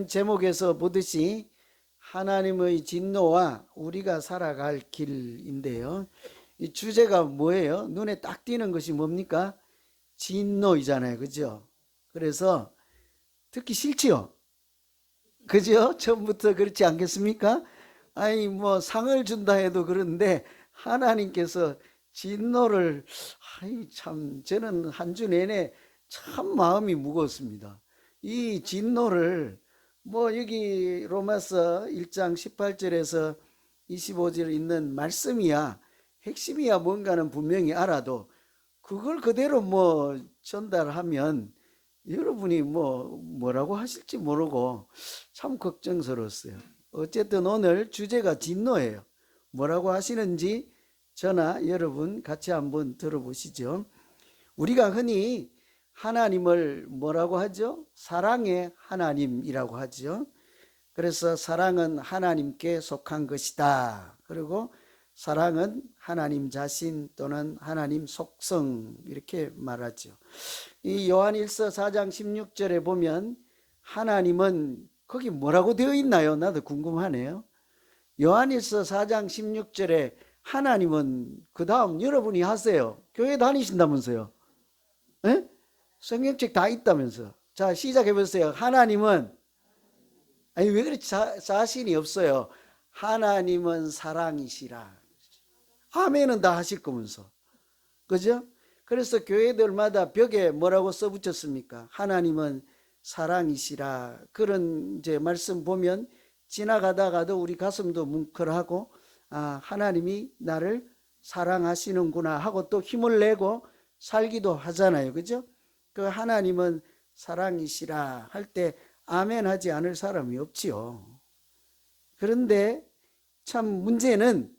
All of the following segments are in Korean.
제목에서 보듯이 하나님의 진노와 우리가 살아갈 길인데요. 이 주제가 뭐예요? 눈에 딱 띄는 것이 뭡니까? 진노이잖아요. 그죠? 그래서 듣기 싫지요? 그죠? 처음부터 그렇지 않겠습니까? 아니, 뭐, 상을 준다 해도 그런데 하나님께서 진노를, 아이, 참, 저는 한 주 내내 참 마음이 무거웠습니다. 이 진노를 뭐 여기 로마서 1장 18절에서 25절 있는 말씀이야 핵심이야 뭔가는 분명히 알아도 그걸 그대로 뭐 전달하면 여러분이 뭐라고 하실지 모르고 참 걱정스러웠어요. 어쨌든 오늘 주제가 진노예요. 뭐라고 하시는지 저나 여러분 같이 한번 들어보시죠. 우리가 흔히 하나님을 뭐라고 하죠? 사랑의 하나님이라고 하죠. 그래서 사랑은 하나님께 속한 것이다. 그리고 사랑은 하나님 자신 또는 하나님 속성 이렇게 말하죠. 이 요한일서 4장 16절에 보면 하나님은 거기 뭐라고 되어 있나요? 나도 궁금하네요. 요한일서 4장 16절에 하나님은 그 다음 여러분이 하세요. 교회 다니신다면서요. 에? 성경책 다 있다면서. 자, 시작해 보세요. 하나님은, 아니, 왜 그렇게 자신이 없어요? 하나님은 사랑이시라. 아멘은 다 하실 거면서. 그죠? 그래서 교회들마다 벽에 뭐라고 써붙였습니까? 하나님은 사랑이시라. 그런 이제 말씀 보면 지나가다가도 우리 가슴도 뭉클하고, 아, 하나님이 나를 사랑하시는구나 하고 또 힘을 내고 살기도 하잖아요. 그죠? 그 하나님은 사랑이시라 할 때 아멘 하지 않을 사람이 없지요. 그런데 참 문제는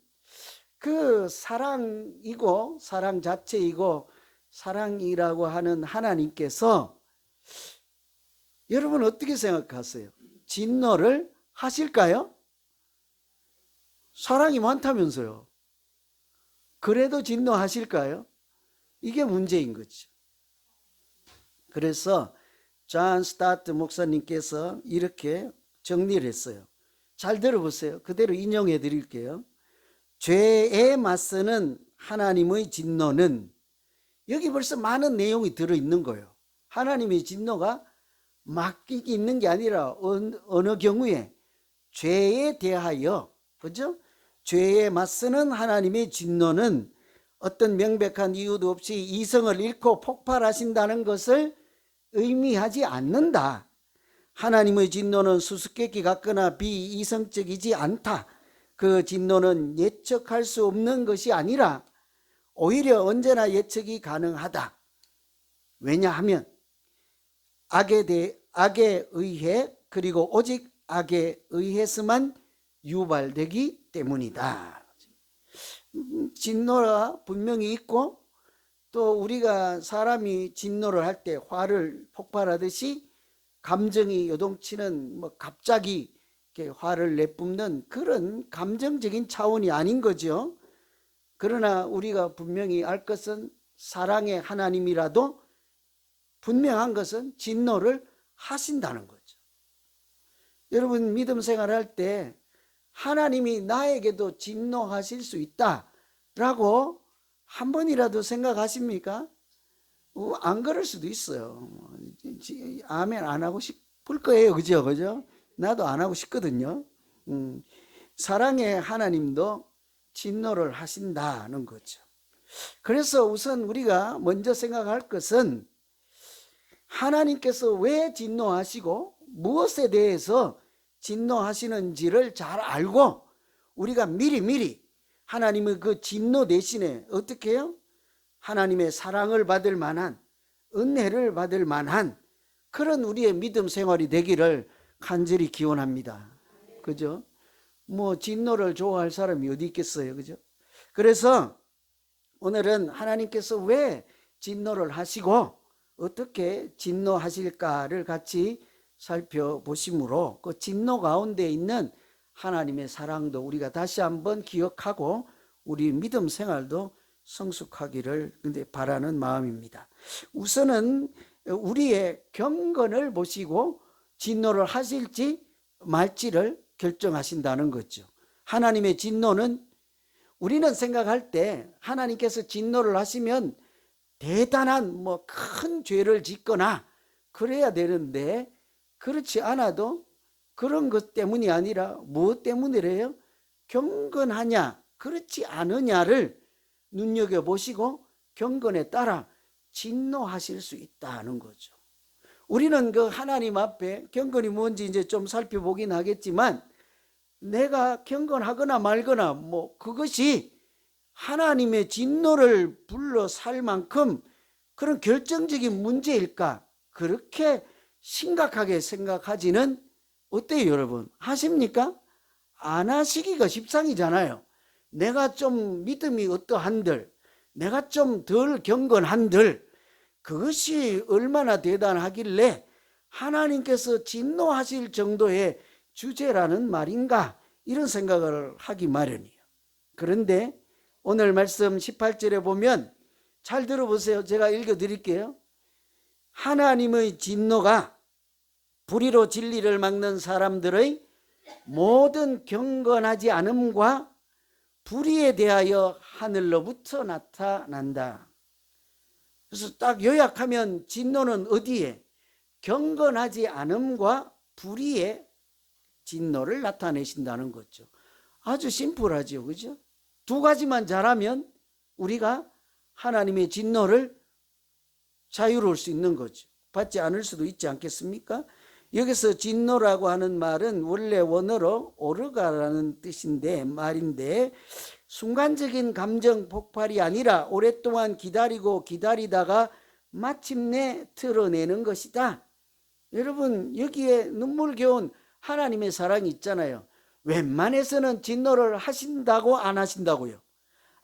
그 사랑이고 사랑 자체이고 사랑이라고 하는 하나님께서 여러분 어떻게 생각하세요? 진노를 하실까요? 사랑이 많다면서요. 그래도 진노하실까요? 이게 문제인 거죠. 그래서 존 스타트 목사님께서 이렇게 정리를 했어요. 잘 들어보세요. 그대로 인용해 드릴게요. 죄에 맞서는 하나님의 진노는 여기 벌써 많은 내용이 들어있는 거예요. 하나님의 진노가 막 있는 게 아니라 어느 경우에 죄에 대하여, 그죠? 죄에 맞서는 하나님의 진노는 어떤 명백한 이유도 없이 이성을 잃고 폭발하신다는 것을 의미하지 않는다. 하나님의 진노는 수수께끼 같거나 비이성적이지 않다. 그 진노는 예측할 수 없는 것이 아니라 오히려 언제나 예측이 가능하다. 왜냐하면 악에 의해 그리고 오직 악에 의해서만 유발되기 때문이다. 진노가 분명히 있고 또 우리가 사람이 진노를 할 때 화를 폭발하듯이 감정이 요동치는 갑자기 이렇게 화를 내뿜는 그런 감정적인 차원이 아닌 거죠. 그러나 우리가 분명히 알 것은 사랑의 하나님이라도 분명한 것은 진노를 하신다는 거죠. 여러분 믿음 생활할 때 하나님이 나에게도 진노하실 수 있다라고 한 번이라도 생각하십니까? 안 그럴 수도 있어요. 아멘 안 하고 싶을 거예요. 그죠? 그죠? 나도 안 하고 싶거든요. 사랑의 하나님도 진노를 하신다는 거죠. 그래서 우선 우리가 먼저 생각할 것은 하나님께서 왜 진노하시고 무엇에 대해서 진노하시는지를 잘 알고 우리가 미리 하나님의 그 진노 대신에 어떻게 해요? 하나님의 사랑을 받을 만한 은혜를 받을 만한 그런 우리의 믿음 생활이 되기를 간절히 기원합니다. 그죠? 뭐 진노를 좋아할 사람이 어디 있겠어요. 그죠? 그래서 오늘은 하나님께서 왜 진노를 하시고 어떻게 진노하실까를 같이 살펴보심으로 그 진노 가운데 있는 하나님의 사랑도 우리가 다시 한번 기억하고 우리 믿음 생활도 성숙하기를 바라는 마음입니다. 우선은 우리의 경건을 보시고 진노를 하실지 말지를 결정하신다는 거죠. 하나님의 진노는 우리는 생각할 때 하나님께서 진노를 하시면 대단한 뭐 큰 죄를 짓거나 그래야 되는데 그렇지 않아도 그런 것 때문이 아니라 무엇 때문이래요? 경건하냐 그렇지 않으냐를 눈여겨보시고 경건에 따라 진노하실 수 있다는 거죠. 우리는 그 하나님 앞에 경건이 뭔지 이제 좀 살펴보긴 하겠지만 내가 경건하거나 말거나 뭐 그것이 하나님의 진노를 불러 살 만큼 그런 결정적인 문제일까? 그렇게 심각하게 생각하지는 어때요, 여러분? 하십니까? 안 하시기가 십상이잖아요. 내가 좀 믿음이 어떠한들, 내가 좀 덜 경건한들, 그것이 얼마나 대단하길래 하나님께서 진노하실 정도의 주제라는 말인가? 이런 생각을 하기 마련이에요. 그런데 오늘 말씀 18절에 보면 잘 들어보세요. 제가 읽어드릴게요. 하나님의 진노가 불의로 진리를 막는 사람들의 모든 경건하지 않음과 불의에 대하여 하늘로부터 나타난다. 그래서 딱 요약하면 진노는 어디에? 경건하지 않음과 불의에 진노를 나타내신다는 거죠. 아주 심플하죠, 그죠? 두 가지만 잘하면 우리가 하나님의 진노를 자유로울 수 있는 거죠. 받지 않을 수도 있지 않겠습니까? 여기서 진노라고 하는 말은 원래 원어로 오르가라는 뜻인데 말인데 순간적인 감정 폭발이 아니라 오랫동안 기다리고 기다리다가 마침내 드러내는 것이다. 여러분 여기에 눈물겨운 하나님의 사랑이 있잖아요. 웬만해서는 진노를 하신다고 안 하신다고요?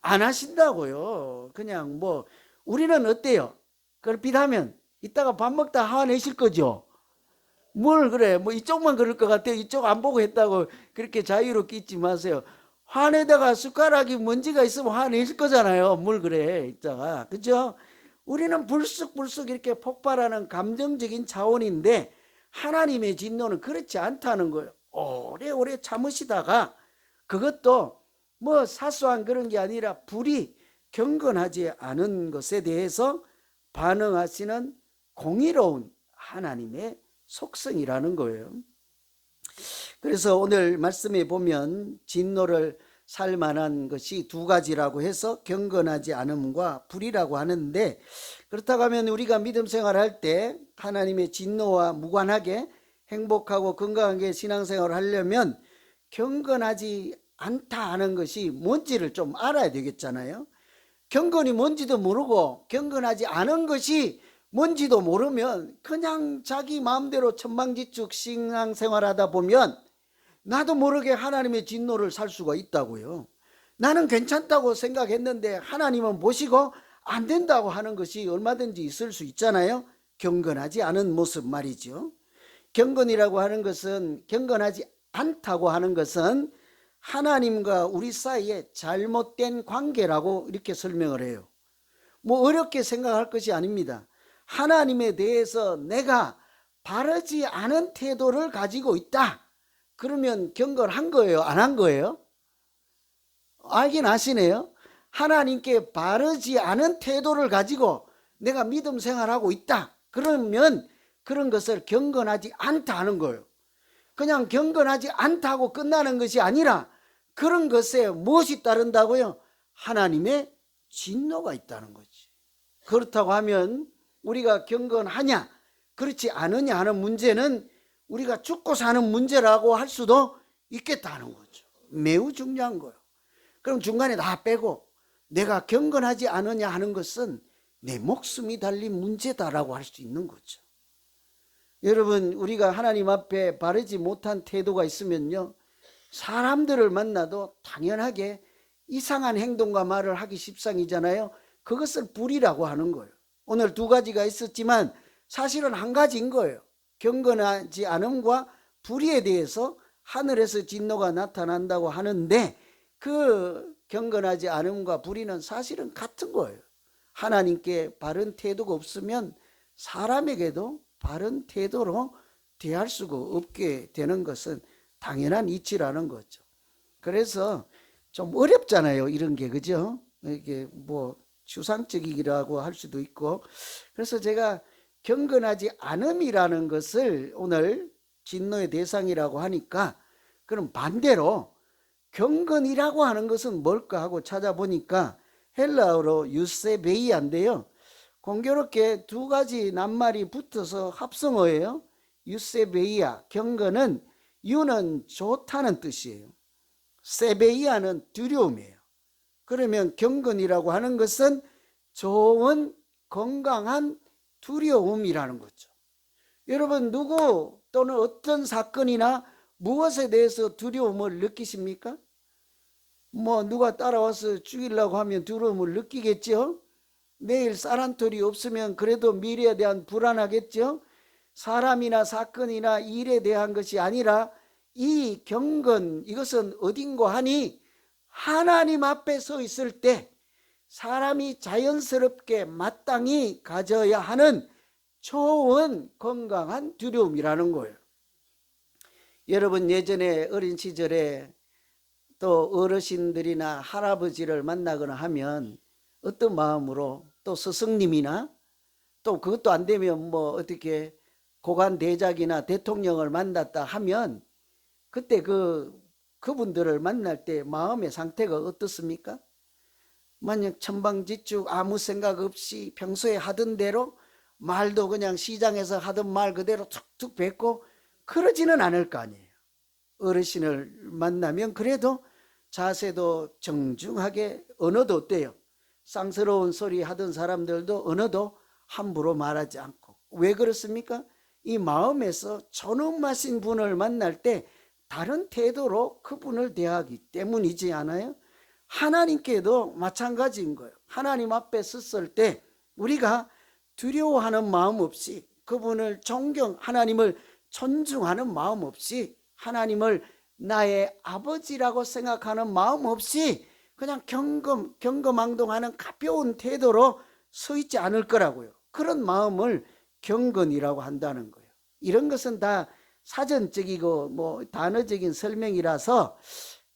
안 하신다고요. 그냥 뭐 우리는 어때요? 그럴빛하면 이따가 밥 먹다 화내실 거죠? 뭘 그래 뭐 이쪽만 그럴 것 같아요. 이쪽 안 보고 했다고 그렇게 자유롭게 있지 마세요. 화내다가 숟가락이 먼지가 있으면 화내실 거잖아요. 뭘 그래 이따가, 그죠? 우리는 불쑥불쑥 이렇게 폭발하는 감정적인 차원인데 하나님의 진노는 그렇지 않다는 거예요. 오래오래 참으시다가 그것도 뭐 사소한 그런 게 아니라 불이 경건하지 않은 것에 대해서 반응하시는 공의로운 하나님의 속성이라는 거예요. 그래서 오늘 말씀에 보면 진노를 살 만한 것이 두 가지라고 해서 경건하지 않음과 불이라고 하는데, 그렇다고 하면 우리가 믿음 생활할 때 하나님의 진노와 무관하게 행복하고 건강하게 신앙생활을 하려면 경건하지 않다 하는 것이 뭔지를 좀 알아야 되겠잖아요. 경건이 뭔지도 모르고 경건하지 않은 것이 뭔지도 모르면 그냥 자기 마음대로 천방지축 신앙생활하다 보면 나도 모르게 하나님의 진노를 살 수가 있다고요. 나는 괜찮다고 생각했는데 하나님은 보시고 안 된다고 하는 것이 얼마든지 있을 수 있잖아요. 경건하지 않은 모습 말이죠. 경건이라고 하는 것은, 경건하지 않다고 하는 것은 하나님과 우리 사이에 잘못된 관계라고 이렇게 설명을 해요. 뭐 어렵게 생각할 것이 아닙니다. 하나님에 대해서 내가 바르지 않은 태도를 가지고 있다. 그러면 경건한 거예요? 안 한 거예요? 알긴 아시네요. 하나님께 바르지 않은 태도를 가지고 내가 믿음 생활하고 있다. 그러면 그런 것을 경건하지 않다 하는 거예요. 그냥 경건하지 않다고 끝나는 것이 아니라 그런 것에 무엇이 따른다고요? 하나님의 진노가 있다는 거지. 그렇다고 하면 우리가 경건하냐 그렇지 않으냐 하는 문제는 우리가 죽고 사는 문제라고 할 수도 있겠다는 거죠. 매우 중요한 거예요. 그럼 중간에 다 빼고 내가 경건하지 않으냐 하는 것은 내 목숨이 달린 문제다라고 할 수 있는 거죠. 여러분 우리가 하나님 앞에 바르지 못한 태도가 있으면요, 사람들을 만나도 당연하게 이상한 행동과 말을 하기 십상이잖아요. 그것을 불이라고 하는 거예요. 오늘 두 가지가 있었지만 사실은 한 가지인 거예요. 경건하지 않음과 불의에 대해서 하늘에서 진노가 나타난다고 하는데 그 경건하지 않음과 불의는 사실은 같은 거예요. 하나님께 바른 태도가 없으면 사람에게도 바른 태도로 대할 수가 없게 되는 것은 당연한 이치라는 거죠. 그래서 좀 어렵잖아요, 이런 게. 그죠? 이게 뭐 추상적이라고 할 수도 있고. 그래서 제가 경건하지 않음이라는 것을 오늘 진노의 대상이라고 하니까, 그럼 반대로 경건이라고 하는 것은 뭘까 하고 찾아보니까 헬라어로 유세베이아인데요. 공교롭게 두 가지 낱말이 붙어서 합성어예요. 유세베이아, 경건은 유는 좋다는 뜻이에요. 세베이아는 두려움이에요. 그러면 경건이라고 하는 것은 좋은 건강한 두려움이라는 거죠. 여러분, 누구 또는 어떤 사건이나 무엇에 대해서 두려움을 느끼십니까? 뭐 누가 따라와서 죽이려고 하면 두려움을 느끼겠죠. 내일 쌀한톨이 없으면 그래도 미래에 대한 불안하겠죠. 사람이나 사건이나 일에 대한 것이 아니라 이 경건, 이것은 어딘고 하니 하나님 앞에 서 있을 때 사람이 자연스럽게 마땅히 가져야 하는 좋은 건강한 두려움이라는 거예요. 여러분, 예전에 어린 시절에 또 어르신들이나 할아버지를 만나거나 하면 어떤 마음으로, 또 스승님이나 또 그것도 안 되면 뭐 어떻게 고관 대작이나 대통령을 만났다 하면 그때 그분들을 만날 때 마음의 상태가 어떻습니까? 만약 천방지축 아무 생각 없이 평소에 하던 대로 말도 그냥 시장에서 하던 말 그대로 툭툭 뱉고 그러지는 않을 거 아니에요. 어르신을 만나면 그래도 자세도 정중하게, 언어도 어때요? 쌍스러운 소리 하던 사람들도 언어도 함부로 말하지 않고. 왜 그렇습니까? 이 마음에서 존엄하신 분을 만날 때 다른 태도로 그분을 대하기 때문이지 않아요? 하나님께도 마찬가지인 거예요. 하나님 앞에 섰을 때 우리가 두려워하는 마음 없이, 그분을 하나님을 존중하는 마음 없이, 하나님을 나의 아버지라고 생각하는 마음 없이 그냥 경거망동하는 가벼운 태도로 서 있지 않을 거라고요. 그런 마음을 경건이라고 한다는 거예요. 이런 것은 다 사전적이고 뭐 단어적인 설명이라서,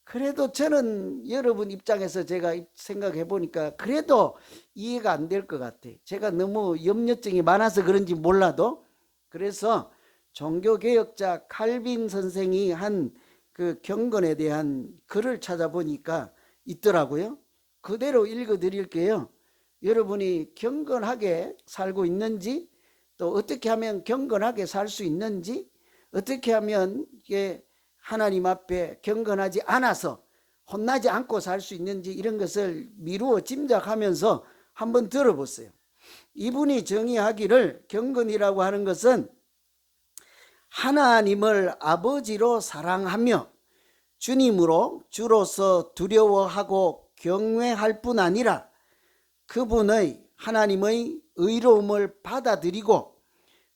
그래도 저는 여러분 입장에서 제가 생각해 보니까 그래도 이해가 안 될 것 같아요. 제가 너무 염려증이 많아서 그런지 몰라도. 그래서 종교개혁자 칼빈 선생이 한 그 경건에 대한 글을 찾아보니까 있더라고요. 그대로 읽어 드릴게요. 여러분이 경건하게 살고 있는지, 또 어떻게 하면 경건하게 살 수 있는지, 어떻게 하면 하나님 앞에 경건하지 않아서 혼나지 않고 살 수 있는지, 이런 것을 미루어 짐작하면서 한번 들어보세요. 이분이 정의하기를 경건이라고 하는 것은 하나님을 아버지로 사랑하며 주님으로 주로서 두려워하고 경외할 뿐 아니라 하나님의 의로움을 받아들이고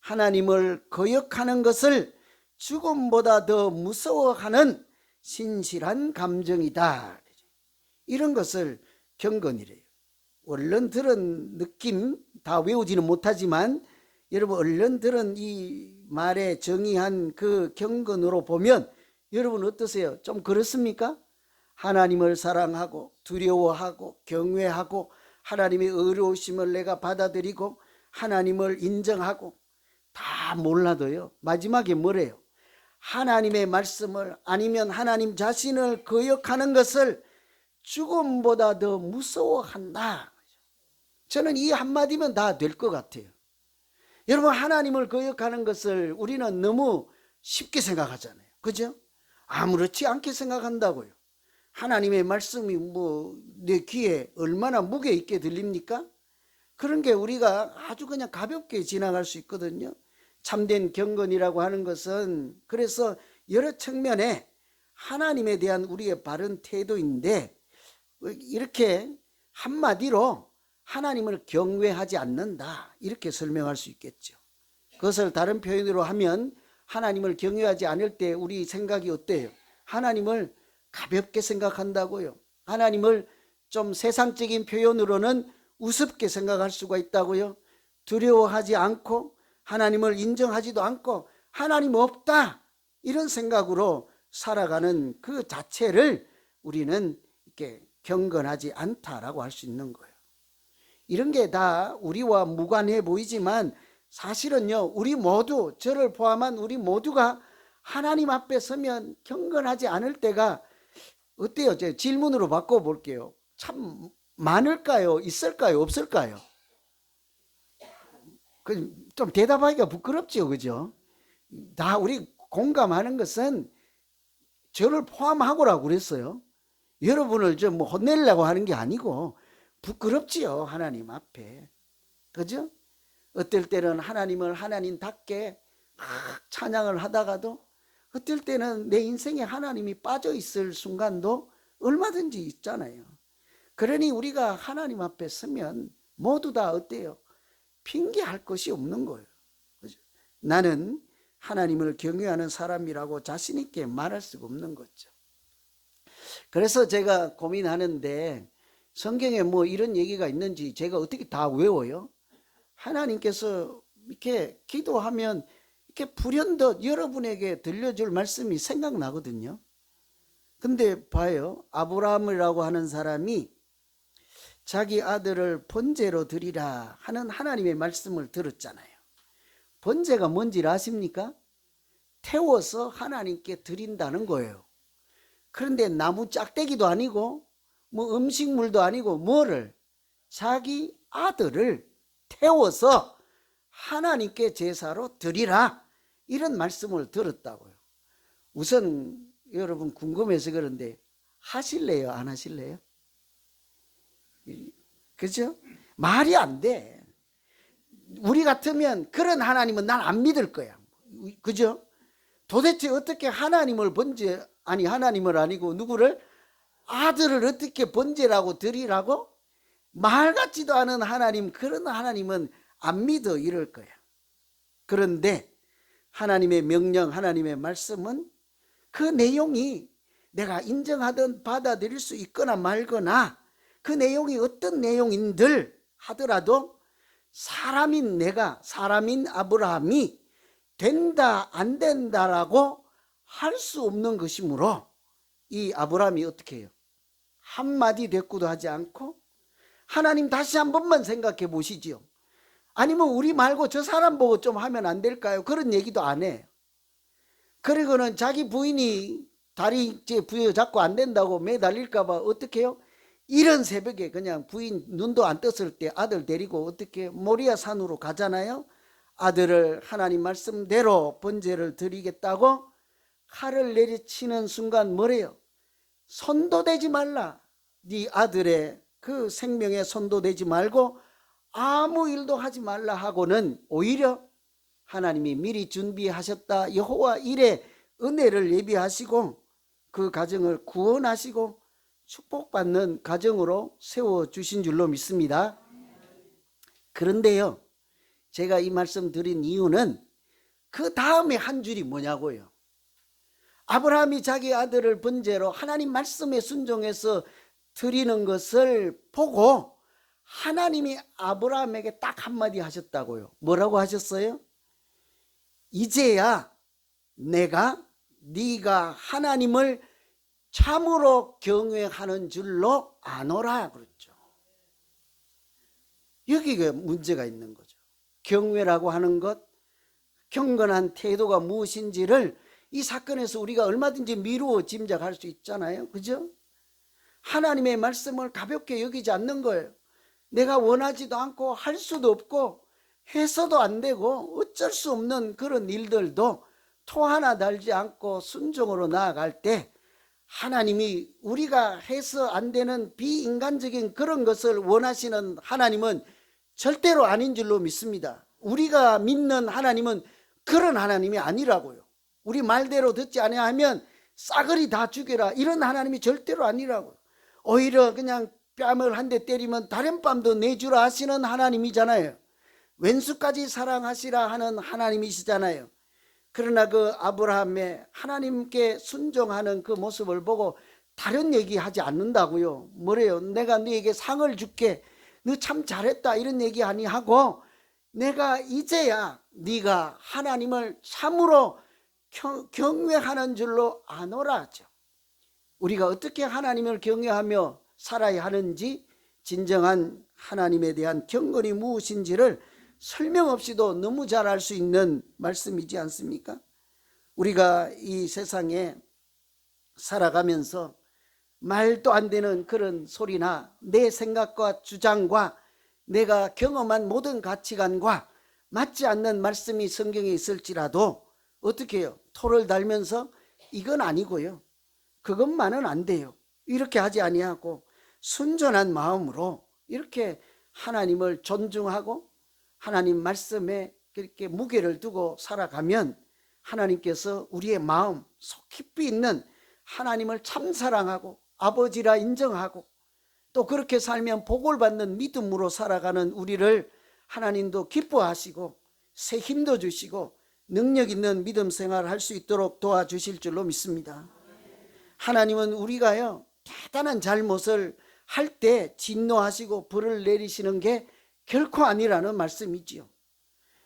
하나님을 거역하는 것을 죽음보다 더 무서워하는 신실한 감정이다. 이런 것을 경건이래요. 얼른 들은 느낌 다 외우지는 못하지만 여러분 얼른 들은 이 말에 정의한 그 경건으로 보면 여러분 어떠세요? 좀 그렇습니까? 하나님을 사랑하고 두려워하고 경외하고 하나님의 의로우심을 내가 받아들이고 하나님을 인정하고, 다 몰라도요 마지막에 뭐래요? 하나님의 말씀을, 아니면 하나님 자신을 거역하는 것을 죽음보다 더 무서워한다. 저는 이 한마디면 다 될 것 같아요. 여러분, 하나님을 거역하는 것을 우리는 너무 쉽게 생각하잖아요. 그죠? 아무렇지 않게 생각한다고요. 하나님의 말씀이 뭐 내 귀에 얼마나 무게 있게 들립니까? 그런 게 우리가 아주 그냥 가볍게 지나갈 수 있거든요. 참된 경건이라고 하는 것은 그래서 여러 측면에 하나님에 대한 우리의 바른 태도인데, 이렇게 한마디로 하나님을 경외하지 않는다, 이렇게 설명할 수 있겠죠. 그것을 다른 표현으로 하면 하나님을 경외하지 않을 때 우리 생각이 어때요? 하나님을 가볍게 생각한다고요. 하나님을 좀 세상적인 표현으로는 우습게 생각할 수가 있다고요. 두려워하지 않고 하나님을 인정하지도 않고 하나님 없다 이런 생각으로 살아가는 그 자체를 우리는 이렇게 경건하지 않다라고 할 수 있는 거예요. 이런 게 다 우리와 무관해 보이지만 사실은요, 우리 모두, 저를 포함한 우리 모두가 하나님 앞에 서면 경건하지 않을 때가 어때요? 제가 질문으로 바꿔볼게요. 참 많을까요? 있을까요? 없을까요? 좀 대답하기가 부끄럽죠, 그죠? 다 우리 공감하는 것은 저를 포함하고라고 그랬어요. 여러분을 좀 뭐 혼내려고 하는 게 아니고 부끄럽지요, 하나님 앞에. 그죠? 어떨 때는 하나님을 하나님답게 막 찬양을 하다가도 어떨 때는 내 인생에 하나님이 빠져 있을 순간도 얼마든지 있잖아요. 그러니 우리가 하나님 앞에 서면 모두 다 어때요? 핑계할 것이 없는 거예요. 그죠? 나는 하나님을 경외하는 사람이라고 자신 있게 말할 수가 없는 거죠. 그래서 제가 고민하는데 성경에 뭐 이런 얘기가 있는지 제가 어떻게 다 외워요? 하나님께서 이렇게 기도하면 이렇게 불현듯 여러분에게 들려줄 말씀이 생각나거든요. 근데 봐요. 아브라함이라고 하는 사람이 자기 아들을 번제로 드리라 하는 하나님의 말씀을 들었잖아요. 번제가 뭔지 아십니까? 태워서 하나님께 드린다는 거예요. 그런데 나무 짝대기도 아니고 뭐 음식물도 아니고 뭐를? 자기 아들을 태워서 하나님께 제사로 드리라 이런 말씀을 들었다고요. 우선 여러분 궁금해서 그런데 하실래요? 안 하실래요? 그죠? 말이 안 돼. 우리 같으면 그런 하나님은 난 안 믿을 거야. 그죠? 도대체 어떻게 하나님을 번제, 아니 하나님을 아니고 누구를? 아들을 어떻게 번제라고 드리라고? 말 같지도 않은 하나님, 그런 하나님은 안 믿어 이럴 거야. 그런데 하나님의 명령, 하나님의 말씀은 그 내용이 내가 인정하든 받아들일 수 있거나 말거나 그 내용이 어떤 내용인들 하더라도 사람인 내가, 사람인 아브라함이 된다 안 된다라고 할 수 없는 것이므로 이 아브라함이 어떻게 해요? 한마디 대꾸도 하지 않고 하나님 다시 한 번만 생각해 보시지요. 아니면 우리 말고 저 사람 보고 좀 하면 안 될까요? 그런 얘기도 안 해요. 그리고는 자기 부인이 다리 이제 부여잡고 안 된다고 매달릴까 봐 어떻게 해요? 이런 새벽에 그냥 부인 눈도 안 떴을 때 아들 데리고 어떻게 모리아 산으로 가잖아요. 아들을 하나님 말씀대로 번제를 드리겠다고 칼을 내리치는 순간 뭐래요? 손도 대지 말라. 네 아들의 그 생명에 손도 대지 말고 아무 일도 하지 말라 하고는 오히려 하나님이 미리 준비하셨다 여호와 일에 은혜를 예비하시고 그 가정을 구원하시고 축복받는 가정으로 세워주신 줄로 믿습니다. 그런데요, 제가 이 말씀 드린 이유는 그 다음에 한 줄이 뭐냐고요. 아브라함이 자기 아들을 번제로 하나님 말씀에 순종해서 드리는 것을 보고 하나님이 아브라함에게 딱 한마디 하셨다고요. 뭐라고 하셨어요? 이제야 내가 네가 하나님을 참으로 경외하는 줄로 아노라 그랬죠. 여기가 문제가 있는 거죠. 경외라고 하는 것, 경건한 태도가 무엇인지를 이 사건에서 우리가 얼마든지 미루어 짐작할 수 있잖아요. 그죠? 하나님의 말씀을 가볍게 여기지 않는 거예요. 내가 원하지도 않고 할 수도 없고 해서도 안 되고 어쩔 수 없는 그런 일들도 토 하나 달지 않고 순종으로 나아갈 때 하나님이 우리가 해서 안 되는 비인간적인 그런 것을 원하시는 하나님은 절대로 아닌 줄로 믿습니다. 우리가 믿는 하나님은 그런 하나님이 아니라고요. 우리 말대로 듣지 아니하면 싸그리 다 죽여라 이런 하나님이 절대로 아니라고요. 오히려 그냥 뺨을 한 대 때리면 다른 뺨도 내주라 하시는 하나님이잖아요. 왼수까지 사랑하시라 하는 하나님이시잖아요. 그러나 그 아브라함의 하나님께 순종하는 그 모습을 보고 다른 얘기하지 않는다고요. 뭐래요? 내가 너에게 상을 줄게. 너 참 잘했다 이런 얘기 아니하고 내가 이제야 네가 하나님을 참으로 경외하는 줄로 아노라 하죠. 우리가 어떻게 하나님을 경외하며 살아야 하는지, 진정한 하나님에 대한 경건이 무엇인지를 설명 없이도 너무 잘 알 수 있는 말씀이지 않습니까? 우리가 이 세상에 살아가면서 말도 안 되는 그런 소리나 내 생각과 주장과 내가 경험한 모든 가치관과 맞지 않는 말씀이 성경에 있을지라도 어떻게 해요? 토를 달면서 이건 아니고요, 그것만은 안 돼요, 이렇게 하지 아니하고 순전한 마음으로 이렇게 하나님을 존중하고 하나님 말씀에 그렇게 무게를 두고 살아가면 하나님께서 우리의 마음 속 깊이 있는 하나님을 참 사랑하고 아버지라 인정하고 또 그렇게 살면 복을 받는 믿음으로 살아가는 우리를 하나님도 기뻐하시고 새 힘도 주시고 능력 있는 믿음 생활을 할 수 있도록 도와주실 줄로 믿습니다. 하나님은 우리가요, 대단한 잘못을 할 때 진노하시고 벌을 내리시는 게 결코 아니라는 말씀이지요.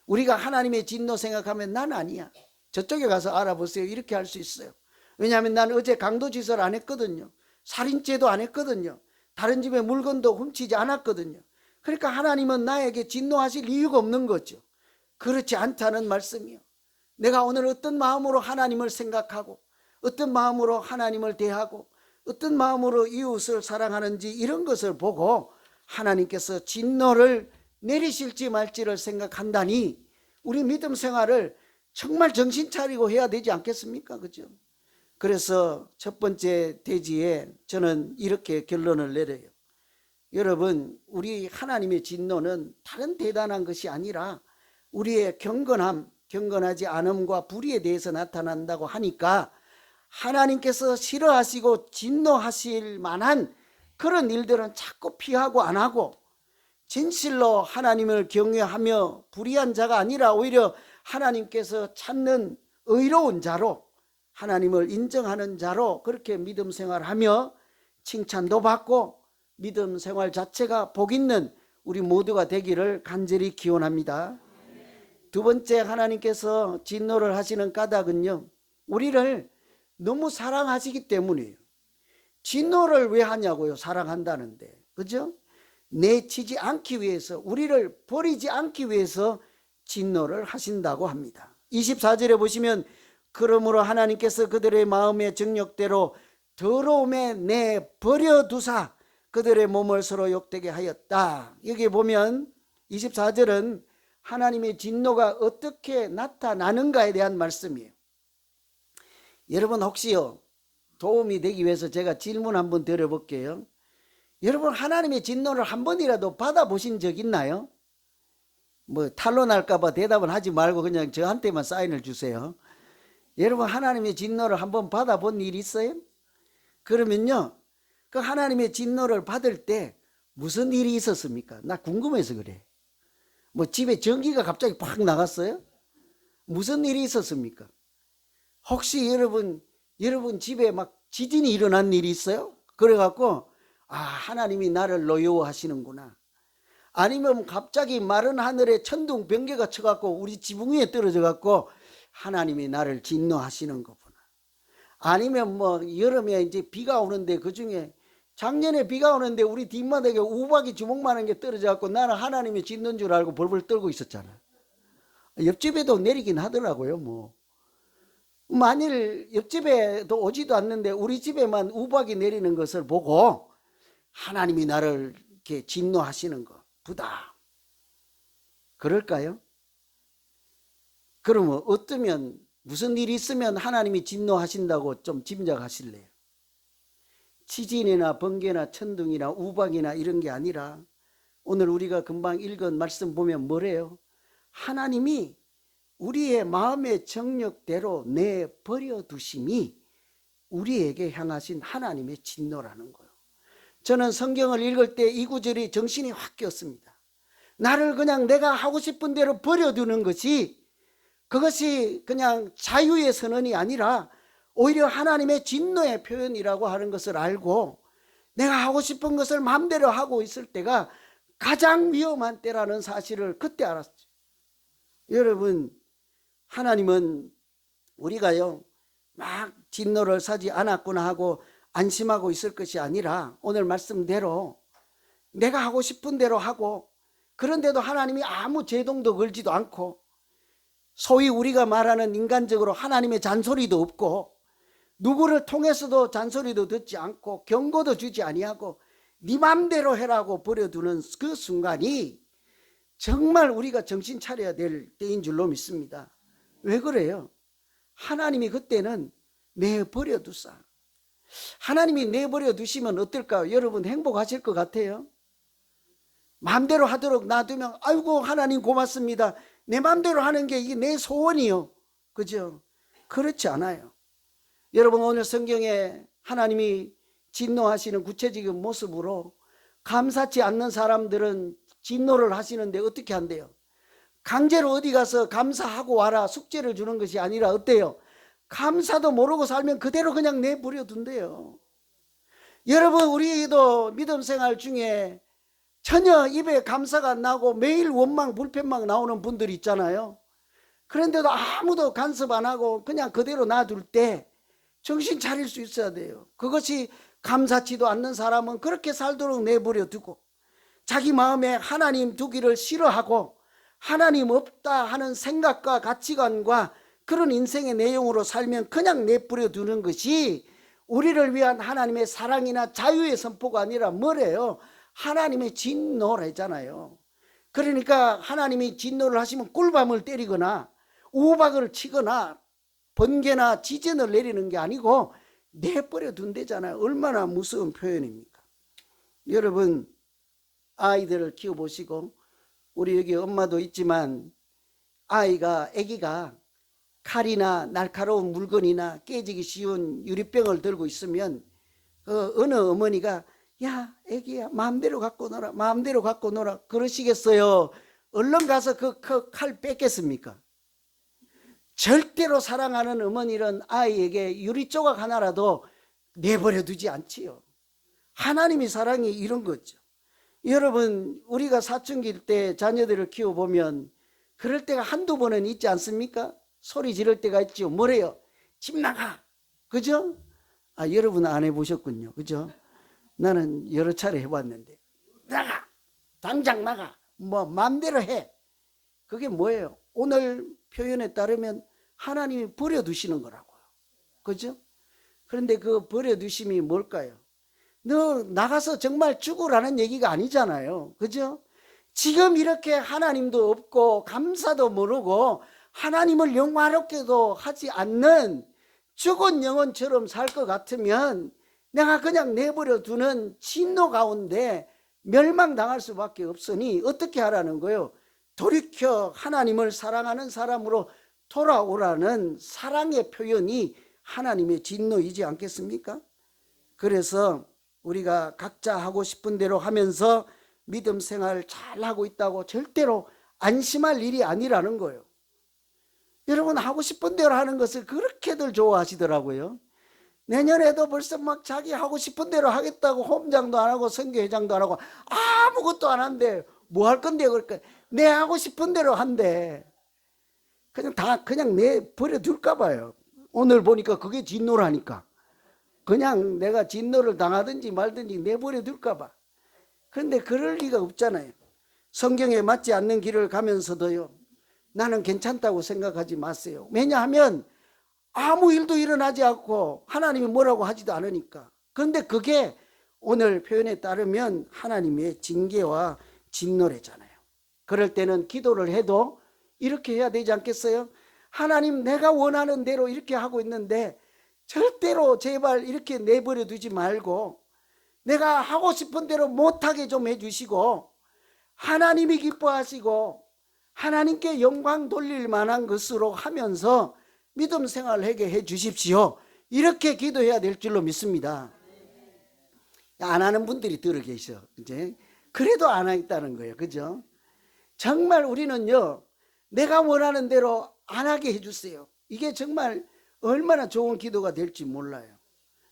우리가 하나님의 진노 생각하면 난 아니야, 저쪽에 가서 알아보세요, 이렇게 할 수 있어요. 왜냐하면 난 어제 강도짓을 안 했거든요, 살인죄도 안 했거든요, 다른 집에 물건도 훔치지 않았거든요. 그러니까 하나님은 나에게 진노하실 이유가 없는 거죠. 그렇지 않다는 말씀이요. 내가 오늘 어떤 마음으로 하나님을 생각하고 어떤 마음으로 하나님을 대하고 어떤 마음으로 이웃을 사랑하는지 이런 것을 보고 하나님께서 진노를 내리실지 말지를 생각한다니 우리 믿음 생활을 정말 정신 차리고 해야 되지 않겠습니까? 그죠? 그래서 첫 번째 대지에 저는 이렇게 결론을 내려요. 여러분, 우리 하나님의 진노는 다른 대단한 것이 아니라 우리의 경건함, 경건하지 않음과 불의에 대해서 나타난다고 하니까 하나님께서 싫어하시고 진노하실 만한 그런 일들은 자꾸 피하고 안 하고 진실로 하나님을 경외하며 불의한 자가 아니라 오히려 하나님께서 찾는 의로운 자로, 하나님을 인정하는 자로 그렇게 믿음 생활하며 칭찬도 받고 믿음 생활 자체가 복 있는 우리 모두가 되기를 간절히 기원합니다. 두 번째, 하나님께서 진노를 하시는 까닭은요, 우리를 너무 사랑하시기 때문이에요. 진노를 왜 하냐고요? 사랑한다는데. 그죠? 내치지 않기 위해서, 우리를 버리지 않기 위해서 진노를 하신다고 합니다. 24절에 보시면 그러므로 하나님께서 그들의 마음의 정욕대로 더러움에 내버려 두사 그들의 몸을 서로 욕되게 하였다. 여기 보면 24절은 하나님의 진노가 어떻게 나타나는가에 대한 말씀이에요. 여러분, 혹시요, 도움이 되기 위해서 제가 질문 한번 드려볼게요. 여러분, 하나님의 진노를 한 번이라도 받아보신 적 있나요? 뭐 탄론할까 봐 대답은 하지 말고 그냥 저한테만 사인을 주세요. 여러분, 하나님의 진노를 한번 받아본 일 있어요? 그러면요, 그 하나님의 진노를 받을 때 무슨 일이 있었습니까? 나 궁금해서 그래. 뭐 집에 전기가 갑자기 팍 나갔어요? 무슨 일이 있었습니까? 혹시 여러분 집에 막 지진이 일어난 일이 있어요? 그래갖고 하나님이 나를 노여워하시는구나. 아니면 갑자기 마른 하늘에 천둥 번개가 쳐갖고 우리 지붕 위에 떨어져갖고 하나님이 나를 진노하시는 거구나. 아니면 뭐 여름에 이제 비가 오는데 그중에 작년에 비가 오는데 우리 뒷마당에 우박이 주먹만한 게 떨어져갖고 나는 하나님이 진노인 줄 알고 벌벌 떨고 있었잖아. 옆집에도 내리긴 하더라고요. 뭐 만일 옆집에도 오지도 않는데 우리 집에만 우박이 내리는 것을 보고 하나님이 나를 이렇게 진노하시는 거 부다. 그럴까요? 그러면 어쩌면 무슨 일이 있으면 하나님이 진노하신다고 좀 짐작하실래요? 지진이나 번개나 천둥이나 우박이나 이런 게 아니라 오늘 우리가 금방 읽은 말씀 보면 뭐래요? 하나님이 우리의 마음의 정욕대로 내버려 두심이 우리에게 향하신 하나님의 진노라는 거예요. 저는 성경을 읽을 때 이 구절이 정신이 확 꼈습니다. 나를 그냥 내가 하고 싶은 대로 버려두는 것이, 그것이 그냥 자유의 선언이 아니라 오히려 하나님의 진노의 표현이라고 하는 것을 알고 내가 하고 싶은 것을 마음대로 하고 있을 때가 가장 위험한 때라는 사실을 그때 알았죠. 여러분, 하나님은 우리가요 막 진노를 사지 않았구나 하고 안심하고 있을 것이 아니라 오늘 말씀대로 내가 하고 싶은 대로 하고, 그런데도 하나님이 아무 제동도 걸지도 않고, 소위 우리가 말하는 인간적으로 하나님의 잔소리도 없고, 누구를 통해서도 잔소리도 듣지 않고 경고도 주지 아니하고 네 맘대로 해라고 버려두는 그 순간이 정말 우리가 정신 차려야 될 때인 줄로 믿습니다. 왜 그래요? 하나님이 그때는 내버려 두사. 하나님이 내버려 두시면 어떨까요? 여러분 행복하실 것 같아요? 마음대로 하도록 놔두면 아이고 하나님 고맙습니다. 내 마음대로 하는 게 이게 내 소원이요. 그죠? 그렇지 않아요. 여러분 오늘 성경에 하나님이 진노하시는 구체적인 모습으로 감사치 않는 사람들은 진노를 하시는데 어떻게 한대요? 강제로 어디 가서 감사하고 와라 숙제를 주는 것이 아니라 어때요? 감사도 모르고 살면 그대로 그냥 내버려 둔대요. 여러분 우리도 믿음 생활 중에 전혀 입에 감사가 안 나고 매일 원망 불평만 나오는 분들이 있잖아요. 그런데도 아무도 간섭 안 하고 그냥 그대로 놔둘 때 정신 차릴 수 있어야 돼요. 그것이 감사치도 않는 사람은 그렇게 살도록 내버려 두고, 자기 마음에 하나님 두기를 싫어하고 하나님 없다 하는 생각과 가치관과 그런 인생의 내용으로 살면 그냥 내버려 두는 것이 우리를 위한 하나님의 사랑이나 자유의 선포가 아니라 뭐래요? 하나님의 진노래잖아요. 그러니까 하나님이 진노를 하시면 꿀밤을 때리거나 우박을 치거나 번개나 지진을 내리는 게 아니고 내버려 둔대잖아요. 얼마나 무서운 표현입니까? 여러분 아이들을 키워보시고, 우리 여기 엄마도 있지만 아기가 칼이나 날카로운 물건이나 깨지기 쉬운 유리병을 들고 있으면 어느 어머니가 야 애기야 마음대로 갖고 놀아 마음대로 갖고 놀아 그러시겠어요? 얼른 가서 그 칼 뺏겠습니까? 절대로 사랑하는 어머니는 아이에게 유리 조각 하나라도 내버려 두지 않지요. 하나님이 사랑이 이런 거죠. 여러분 우리가 사춘기일 때 자녀들을 키워보면 그럴 때가 한두 번은 있지 않습니까? 소리 지를 때가 있죠. 뭐래요? 집 나가. 그죠? 여러분은 안 해보셨군요. 그죠? 나는 여러 차례 해봤는데 나가. 당장 나가. 뭐 마음대로 해. 그게 뭐예요? 오늘 표현에 따르면 하나님이 버려두시는 거라고요. 그죠? 그런데 그 버려두심이 뭘까요? 너 나가서 정말 죽으라는 얘기가 아니잖아요. 그죠? 지금 이렇게 하나님도 없고 감사도 모르고 하나님을 영화롭게도 하지 않는 죽은 영혼처럼 살 것 같으면 내가 그냥 내버려 두는 진노 가운데 멸망당할 수밖에 없으니 어떻게 하라는 거예요? 돌이켜 하나님을 사랑하는 사람으로 돌아오라는 사랑의 표현이 하나님의 진노이지 않겠습니까? 그래서 우리가 각자 하고 싶은 대로 하면서 믿음 생활 잘하고 있다고 절대로 안심할 일이 아니라는 거예요. 여러분 하고 싶은 대로 하는 것을 그렇게들 좋아하시더라고요. 내년에도 벌써 막 자기 하고 싶은 대로 하겠다고 홈장도 안 하고 선교회장도 안 하고 아무것도 안 한대. 뭐 할 건데 그럴까? 내 하고 싶은 대로 한대. 그냥 내 버려둘까 봐요. 오늘 보니까 그게 진노라니까. 그냥 내가 진노를 당하든지 말든지 내버려 둘까 봐. 그런데 그럴 리가 없잖아요. 성경에 맞지 않는 길을 가면서도요, 나는 괜찮다고 생각하지 마세요. 왜냐하면 아무 일도 일어나지 않고 하나님이 뭐라고 하지도 않으니까. 그런데 그게 오늘 표현에 따르면 하나님의 징계와 진노래잖아요. 그럴 때는 기도를 해도 이렇게 해야 되지 않겠어요? 하나님 내가 원하는 대로 이렇게 하고 있는데 절대로 제발 이렇게 내버려 두지 말고 내가 하고 싶은 대로 못하게 좀 해주시고 하나님이 기뻐하시고 하나님께 영광 돌릴 만한 것으로 하면서 믿음 생활하게 해 주십시오. 이렇게 기도해야 될 줄로 믿습니다. 안 하는 분들이 들어 계셔. 이제 그래도 안 하겠다는 거예요. 그죠? 정말 우리는요, 내가 원하는 대로 안 하게 해주세요. 이게 정말 얼마나 좋은 기도가 될지 몰라요.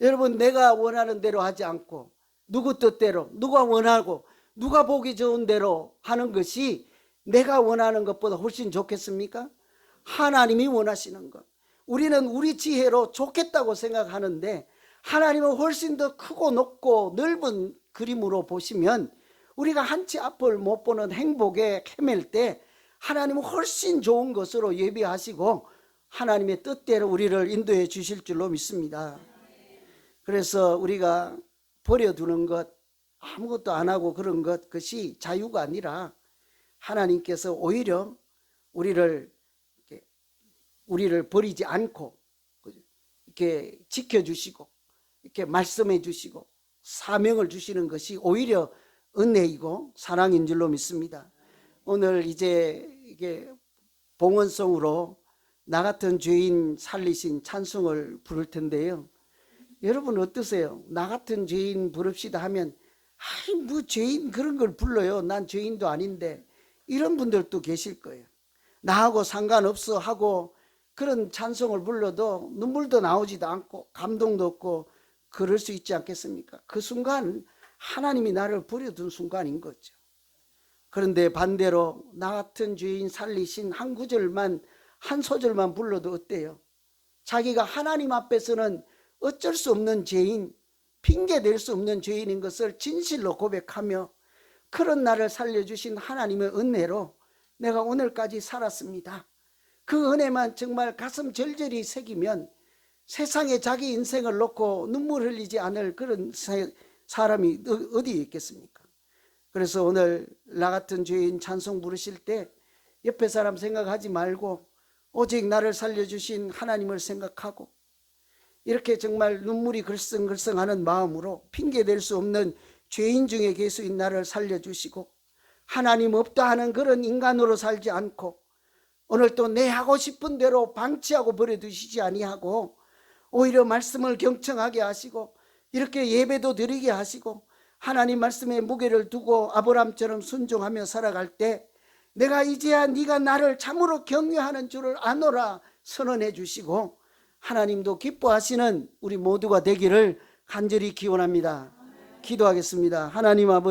여러분 내가 원하는 대로 하지 않고 누구 뜻대로 누가 원하고 누가 보기 좋은 대로 하는 것이 내가 원하는 것보다 훨씬 좋겠습니까? 하나님이 원하시는 것. 우리는 우리 지혜로 좋겠다고 생각하는데 하나님은 훨씬 더 크고 높고 넓은 그림으로 보시면 우리가 한치 앞을 못 보는 행복에 헤맬 때 하나님은 훨씬 좋은 것으로 예비하시고 하나님의 뜻대로 우리를 인도해 주실 줄로 믿습니다. 그래서 우리가 버려두는 것, 아무것도 안 하고 그런 것, 그것이 자유가 아니라 하나님께서 오히려 우리를 버리지 않고 이렇게 지켜주시고 이렇게 말씀해 주시고 사명을 주시는 것이 오히려 은혜이고 사랑인 줄로 믿습니다. 오늘 이제 이게 봉헌송으로 나 같은 죄인 살리신 찬송을 부를 텐데요. 여러분 어떠세요? 나 같은 죄인 부릅시다 하면 아이 뭐 죄인 그런 걸 불러요. 난 죄인도 아닌데 이런 분들도 계실 거예요. 나하고 상관없어 하고 그런 찬송을 불러도 눈물도 나오지도 않고 감동도 없고 그럴 수 있지 않겠습니까? 그 순간 하나님이 나를 버려둔 순간인 거죠. 그런데 반대로 나 같은 죄인 살리신 한 구절만 한 소절만 불러도 어때요? 자기가 하나님 앞에서는 어쩔 수 없는 죄인, 핑계댈 수 없는 죄인인 것을 진실로 고백하며 그런 나를 살려주신 하나님의 은혜로 내가 오늘까지 살았습니다. 그 은혜만 정말 가슴 절절히 새기면 세상에 자기 인생을 놓고 눈물 흘리지 않을 그런 사람이 어디에 있겠습니까? 그래서 오늘 나 같은 죄인 찬송 부르실 때 옆에 사람 생각하지 말고 오직 나를 살려주신 하나님을 생각하고 이렇게 정말 눈물이 글썽글썽하는 마음으로 핑계댈 수 없는 죄인 중에 계수인 나를 살려주시고 하나님 없다 하는 그런 인간으로 살지 않고 오늘 또 내 하고 싶은 대로 방치하고 버려두시지 아니하고 오히려 말씀을 경청하게 하시고 이렇게 예배도 드리게 하시고 하나님 말씀에 무게를 두고 아브라함처럼 순종하며 살아갈 때 내가 이제야 네가 나를 참으로 경외하는 줄을 아노라 선언해 주시고 하나님도 기뻐하시는 우리 모두가 되기를 간절히 기원합니다. 기도하겠습니다. 하나님 아버지